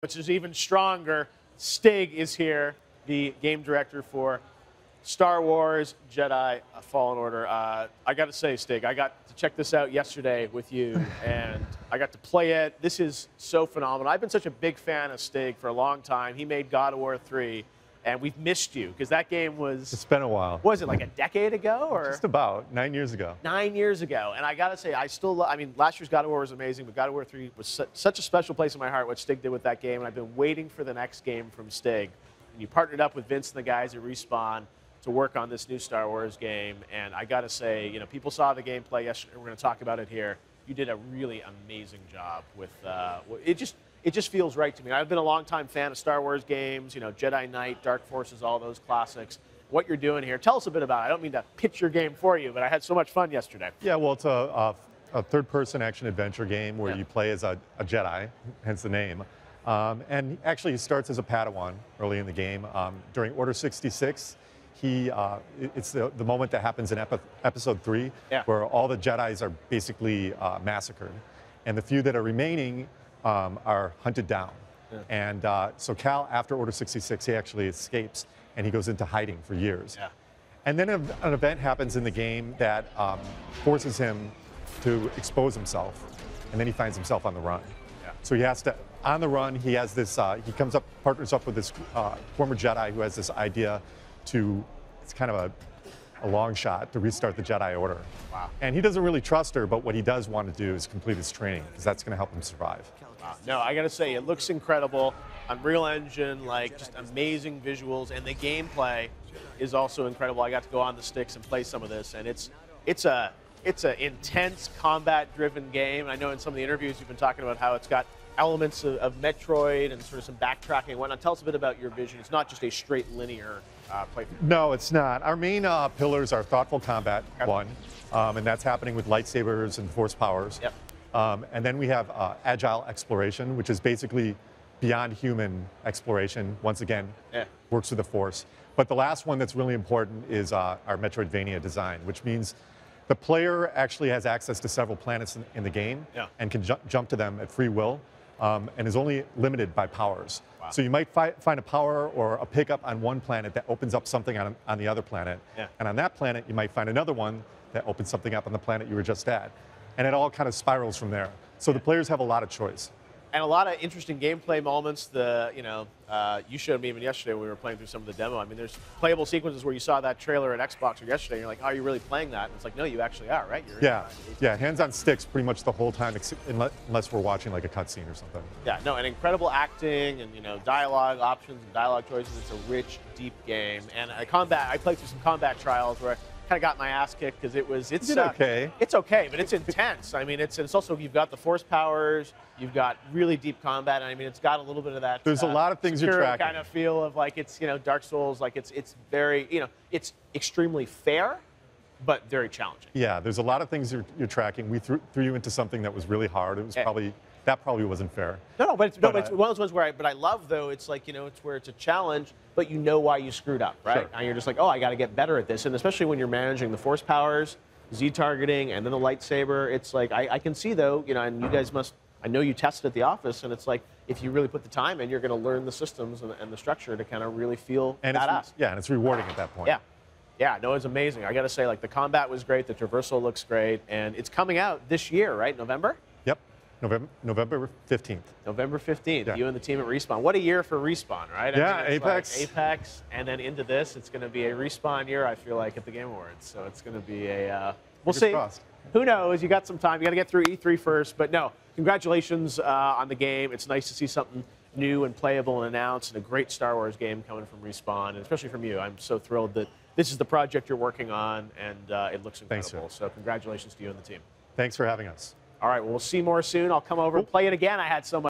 which is even stronger. Stig is here, the game director for Star Wars Jedi Fallen Order. I got to say, Stig, I got to check this out yesterday with you, and I got to play it. This is so phenomenal. I've been such a big fan of Stig for a long time. He made God of War 3, and we've missed you because that game was... It's been a while. Was it like a decade ago? Or just about 9 years ago. 9 years ago. And I got to say, I still I mean, last year's God of War was amazing, but God of War 3 was such a special place in my heart, what Stig did with that game, and I've been waiting for the next game from Stig. And you partnered up with Vince and the guys at Respawn to work on this new Star Wars game, and I got to say, you know, people saw the gameplay yesterday. We're going to talk about it here. You did a really amazing job with it just feels right to me. I've been a long-time fan of Star Wars games, you know, Jedi Knight, Dark Forces, all those classics. What you're doing here, tell us a bit about it. I don't mean to pitch your game for you, but I had so much fun yesterday. Yeah, well, it's a third-person action-adventure game where you play as a Jedi, hence the name. And actually, he starts as a Padawan early in the game. During Order 66, it's the moment that happens in Episode 3, where all the Jedis are basically massacred. And the few that are remaining are hunted down. And so Cal, after Order 66, he actually escapes, and he goes into hiding for years. And then an event happens in the game that forces him to expose himself, and then he finds himself on the run. So he has to, on the run, he has this, he partners up with this former Jedi who has this idea to, it's kind of a long shot, to restart the Jedi Order. And he doesn't really trust her, but what he does want to do is complete his training, because that's going to help him survive. No, I got to say, it looks incredible. Unreal Engine, like, just amazing visuals, and the gameplay is also incredible. I got to go on the sticks and play some of this, and it's a intense combat-driven game. I know in some of the interviews you've been talking about how it's got elements of Metroid and sort of some backtracking and whatnot. Tell us a bit about your vision. It's not just a straight linear playthrough. No, it's not. Our main pillars are thoughtful combat, one, and that's happening with lightsabers and force powers. And then we have agile exploration, which is basically beyond human exploration. Once again, works with the force. But the last one that's really important is our Metroidvania design, which means the player actually has access to several planets in the game and can jump to them at free will, and is only limited by powers. So you might find a power or a pickup on one planet that opens up something on the other planet. And on that planet, you might find another one that opens something up on the planet you were just at. And it all kind of spirals from there. So the players have a lot of choice. And a lot of interesting gameplay moments. You showed me even yesterday when we were playing through some of the demo. I mean, there's playable sequences where you saw that trailer at Xbox or yesterday, and you're like, oh, are you really playing that? And it's like, no, you actually are, right? Yeah, hands on sticks pretty much the whole time, unless we're watching like a cutscene or something. Yeah, no, and incredible acting and, you know, dialogue options and dialogue choices. It's a rich, deep game. And I played through some combat trials where I kind of got my ass kicked because it's okay. It's okay, but it's intense. I mean, it's also, you've got the force powers, you've got really deep combat, and I mean, it's got a little bit of that. There's a lot of things you're tracking. Kind of feel of like it's, you know, Dark Souls, like it's very, you know, it's extremely fair, but very challenging. Yeah, there's a lot of things you're tracking. We threw you into something that was really hard. It was probably wasn't fair. No, but it's one of those ones where I love, though, it's like, you know, it's where it's a challenge, but you know why you screwed up, right? And you're just like, oh, I got to get better at this. And especially when you're managing the force powers, Z targeting, and then the lightsaber, it's like, I can see, though, you know, and you guys must, I know you tested at the office, and it's like, if you really put the time in, you're going to learn the systems and the structure to kind of really feel badass. And it's rewarding at that point. Yeah, no, it's amazing. I got to say, like, the combat was great, the traversal looks great, and it's coming out this year, right? November? Yep. November 15th. November 15th, you and the team at Respawn. What a year for Respawn, right? I mean, Apex. Like Apex, and then into this, it's going to be a Respawn year, I feel like, at the Game Awards. So it's going to be a, we'll see. Crossed. Who knows? You got some time. You got to get through E3 first. But no, congratulations on the game. It's nice to see something new and playable and announced, and a great Star Wars game coming from Respawn, and especially from you. I'm so thrilled that this is the project you're working on, and it looks incredible. Thanks, so congratulations to you and the team. Thanks for having us. All right, well, we'll see more soon. I'll come over and play it again. I had so much